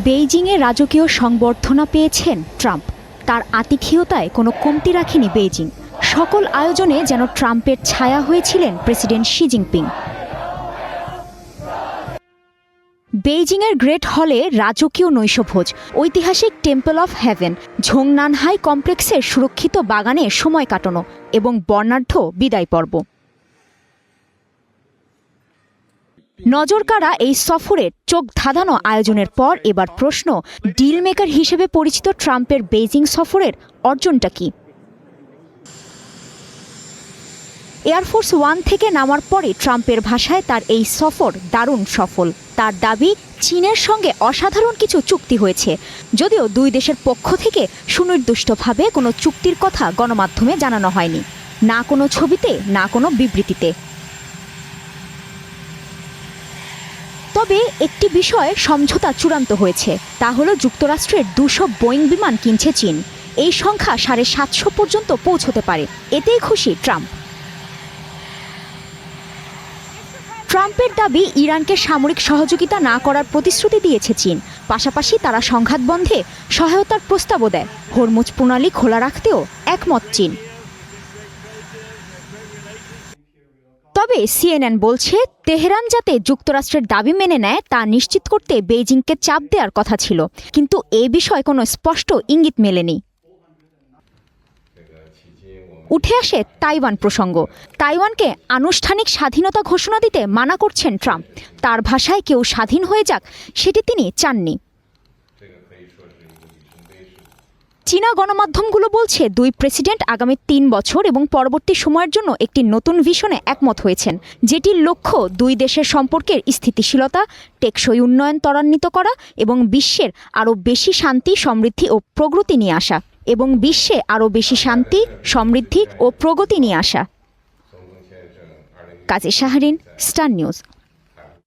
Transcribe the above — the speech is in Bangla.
বেইজিংয়ে রাজকীয় সংবর্ধনা পেয়েছেন ট্রাম্প। তার আতিথেয়তায় কোনো কমতি রাখেনি বেইজিং। সকল আয়োজনে যেন ট্রাম্পের ছায়া হয়েছিলেন প্রেসিডেন্ট শি জিনপিং। বেইজিংয়ের গ্রেট হলে রাজকীয় নৈশভোজ, ঐতিহাসিক টেম্পল অফ হেভেন, ঝোংনানহাই কমপ্লেক্সের সুরক্ষিত বাগানে সময় কাটানো এবং বর্ণাঢ্য বিদায় পর্ব। নজরকাড়া এই সফরের চোখ ধাঁধানো আয়োজনের পর এবার প্রশ্ন, ডিল মেকার হিসেবে পরিচিত ট্রাম্পের বেইজিং সফরের অর্জনটা কি? এয়ারফোর্স ওয়ান থেকে নামার পরে ট্রাম্পের ভাষায় তার এই সফর দারুণ সফল। তার দাবি, চীনের সঙ্গে অসাধারণ কিছু চুক্তি হয়েছে, যদিও দুই দেশের পক্ষ থেকে সুনির্দিষ্টভাবে কোনো চুক্তির কথা গণমাধ্যমে জানানো হয়নি, না কোনো ছবিতে, না কোনো বিবৃতিতে। তবে একটি বিষয়ে সমঝোতা চূড়ান্ত হয়েছে, তা হলো যুক্তরাষ্ট্রের 200 বোয়িং বিমান কিনছে চীন। এই সংখ্যা 750 পর্যন্ত পৌঁছতে পারে। এতেই খুশি ট্রাম্প। ট্রাম্পের দাবি, ইরানকে সামরিক সহযোগিতা না করার প্রতিশ্রুতি দিয়েছে চীন। পাশাপাশি তারা সংঘাত বন্ধে সহায়তার প্রস্তাবও দেয়। হরমুজ প্রণালী খোলা রাখতেও একমত চীন। তবে সিএনএন বলছে, তেহরান যাতে যুক্তরাষ্ট্রের দাবি মেনে নেয় তা নিশ্চিত করতে বেইজিংকে চাপ দেওয়ার কথা ছিল, কিন্তু এ বিষয়ে কোনো স্পষ্ট ইঙ্গিত মেলেনি। উঠে আসে তাইওয়ান প্রসঙ্গ। তাইওয়ানকে আনুষ্ঠানিক স্বাধীনতা ঘোষণা দিতে মানা করছেন ট্রাম্প। তার ভাষায় কেউ স্বাধীন হয়ে যাক, সেটি তিনি চাননি। চীনা গণমাধ্যমগুলো বলছে, দুই প্রেসিডেন্ট আগামী 3 বছর এবং পরবর্তী সময়ের জন্য একটি নতুন ভিশনে একমত হয়েছেন, যেটির লক্ষ্য দুই দেশের সম্পর্কের স্থিতিশীলতা, টেকসই উন্নয়ন ত্বরান্বিত করা এবং বিশ্বের আরও বেশি শান্তি, সমৃদ্ধি ও প্রগতি নিয়ে আসা। কাজী শাহরিন, স্টার নিউজ।